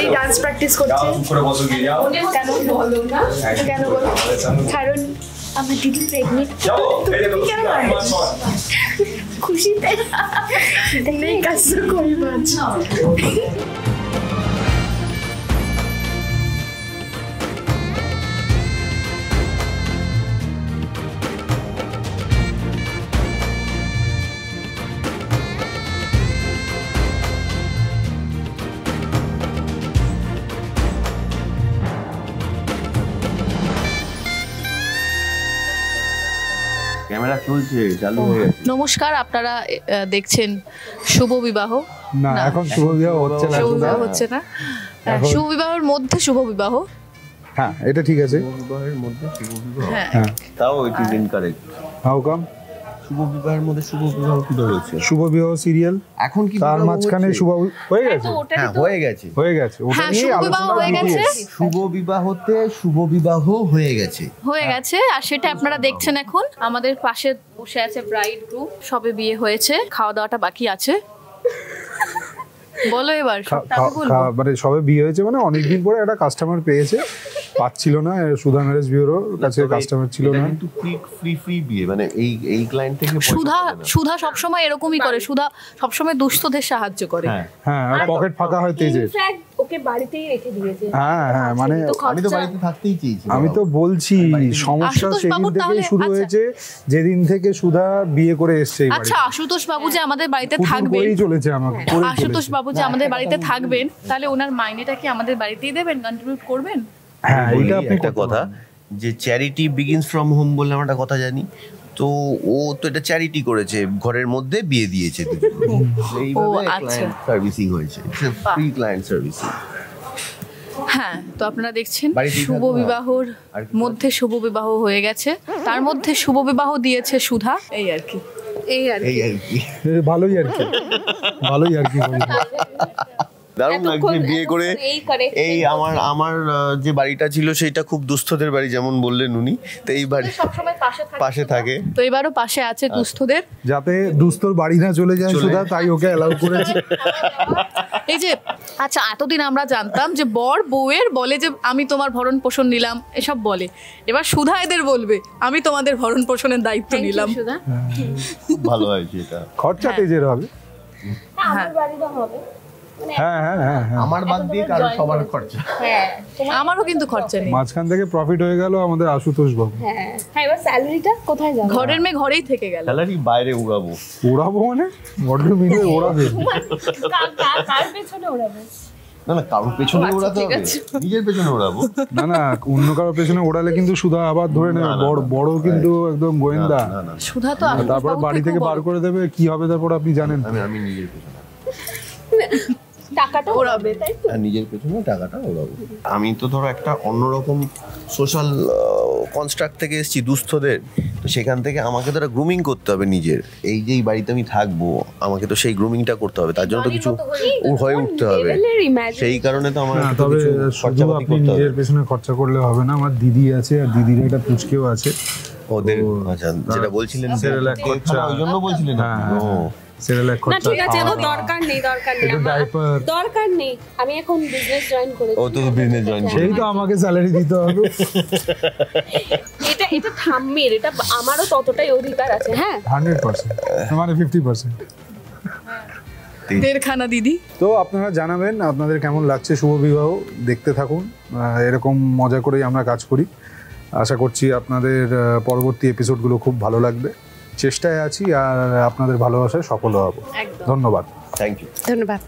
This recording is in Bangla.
এই ডান্স প্র্যাকটিস করছে কেন বলো না কেন বলো কারণ আমার দিদি প্রেগনেন্ট কেন খুশিতে নেই কাজ করি বাচ্চা ক্যামেরা চলছে চালু হয়ে গেছে। নমস্কার, আপনারা দেখছেন শুভ বিবাহ। না এখন শুভ বিবাহ হচ্ছে না, শুভ বিবাহ হচ্ছে না, শুভ বিবাহের মধ্যে শুভ বিবাহ। হ্যাঁ এটা ঠিক আছে, শুভ বিবাহের মধ্যে শুভ বিবাহ, হ্যাঁ তাও it is incorrect. How come? শুভ বিবাহের মধ্যে শুভ বিবাহ কি হয়েছে? শুভ বিবাহ সিরিয়াল এখন কি তার মাঝখানে শুভ হয়ে গেছে? হ্যাঁ হয়ে গেছে, হয়ে গেছে, ওটা হ্যাঁ নিয়ে শুভ বিবাহ আলোচনা হয়ে গেছে, শুভ বিবাহতে শুভ বিবাহ হয়ে গেছে হয়ে গেছে। আর সেটা আপনারা দেখছেন এখন। আমাদের পাশে বসে আছে ব্রাইড গ্রুপ, সবে বিয়ে হয়েছে, খাওয়া দাওয়াটা বাকি আছে। বলো এবার মানে সবে বিয়ে হয়েছে, মানে অনেকদিন পরে একটা কাস্টমার পেয়েছে, পাচ্ছিল না, সুধা ম্যারেজ ব্যুরোর কাছে কাস্টমার ছিল না। কিন্তু ফ্রি বিয়ে, মানে এই ক্লায়েন্ট থেকে সুধা সবসময় এরকমই করে, সুধা সবসময় দুস্থদের সাহায্য করে। হ্যাঁ আর পকেট ফাঁকা হয় তেজের। ওকে বাড়িতেই রেখে দিয়েছে। হ্যাঁ হ্যাঁ মানে আমি তো বাড়িতে থাকতেই চেয়েছি। আমি তো বলছি সমস্যা সেদিন থেকে শুরু হয়েছে, যেদিন থেকে সুধা বিয়ে করে এসেছে। আচ্ছা আশুতোষ বাবু যে আমাদের বাড়িতে থাকবেন, চলেছে আমাকে আশুতোষ বাবু যে আমাদের বাড়িতে থাকবেন, তাহলে ওনার মাইনেটা কি আমাদের বাড়িতেই দেবেন, কন্ট্রিবিউট করবেন? হ্যাঁ এটা আপনি একটা কথা, যে চ্যারিটি বিগিনস ফ্রম হোম বলে আমরা একটা কথা জানি, তো ও তো এটা চ্যারিটি করেছে, ঘরের মধ্যে বিয়ে দিয়েছে, এইভাবে ক্লায়েন্ট সার্ভিসিং হয়েছে, ফ্রি ক্লায়েন্ট সার্ভিসিং। হ্যাঁ, তো আপনারা দেখছেন শুভ বিবাহর মধ্যে শুভ বিবাহ হয়ে গেছে, তার মধ্যে শুভ বিবাহ দিয়েছে সুধা। এই আর কি, এই আর কি ভালোই আর কি, ভালোই আর কি। দারুণ লাগছে বিয়ে করে। এই আমার যে বাড়িটা ছিল সেটা খুব দুস্থদের বাড়ি, যেমন বললেন উনি, তো এই বাড়ি সবসময় পাশে থাকে, তো এবারও পাশে আছে দুস্থদের, যাতে দুস্থর বাড়ি না চলে যায় সুধা, তাই ওকে অ্যালাউ করেছে। এই যে আচ্ছা, এতদিন আমরা জানতাম যে বর বউয়ের বলে যে আমি তোমার ভরণ পোষণ নিলাম, এসব বলে, এবার সুধা এদের বলবে আমি তোমাদের ভরণ পোষণের দায়িত্ব নিলাম। ভালো হয়েছে এটা, খরচা তেজের হবে। আমার বাড়িতে হবে, হ্যাঁ হ্যাঁ হ্যাঁ আমার বাদ দিয়ে কারো সবার খরচা। হ্যাঁ আমারও কিন্তু খরচা নেই, মাঝখান থেকে প্রফিট হয়ে গেল আমাদের আশুতোষ বাবু। হ্যাঁ হ্যাঁ, এবার স্যালারিটা কোথায় যাবে? ঘরের মেয়ে ঘরেই থেকে গেল, স্যালারি বাইরে উড়াবো। ওড়াবো মানে বড্ড মিলে ওড়াবে, কার পেছনে ওড়াবে? না কারোর পেছনে ওড়াতে হবে, নিজের পেছনে ওড়াবো। না অন্য কারোর পেছনে ওড়ালে কিন্তু সুধা আবার ধরে নেবে, বড় কিন্তু একদম গোয়েন্দা। সুধা তো তারপর বাড়ি থেকে বার করে দেবে, কি হবে তারপর আপনি জানেন। আমি নিজের পেছনে টাকাটা ওড়াবে, তাই তো? নিজের পেছনে টাকাটা ওড়াবো। আমি তো ধরো একটা অন্যরকম সোশ্যাল কনস্ট্রাক্ট থেকে এসেছি, দুস্থদের, তো সেখান থেকে আমাকে তো একটা গ্রুমিং করতে হবে নিজের। এই যে এই বাড়িতে আমি থাকবো, আমাকে তো সেই গ্রুমিংটা করতে হবে, তার জন্য তো কিছু হয়ে উঠতে হবে, সেই কারণে তো আমার। তবে শুধু আপনি নিজের পেছনে খরচা করলে হবে না, আমার দিদি আছে, আর দিদির একটা পুচকেও আছে ওদের। আচ্ছা যেটা বলছিলেন সেরেলাক খরচা, ওই জন্য বলছিলেন। সেরেলাক খরচা, ঠিক আছে, দরকার নেই দরকার নেই, আমি এখন বিজনেস জয়েন করেছি। ও তো বিজনেস জয়েন, সেই তো আমাকে স্যালারি দিতে হবে। এটা ঠাম্মির, এটা আমারও ততটাই অধিকার আছে। হ্যাঁ 100%, মানে 50%। দেড়খানা দিদি। তো আপনারা জানাবেন আপনাদের কেমন লাগছে শুভ বিবাহ, দেখতে থাকুন, এরকম মজা করেই আমরা কাজ করি। আশা করছি আপনাদের পরবর্তী এপিসোডগুলো খুব ভালো লাগবে, চেষ্টায় আছি, আর আপনাদের ভালোবাসায় সফল হব। ধন্যবাদ। Thank you. ধন্যবাদ।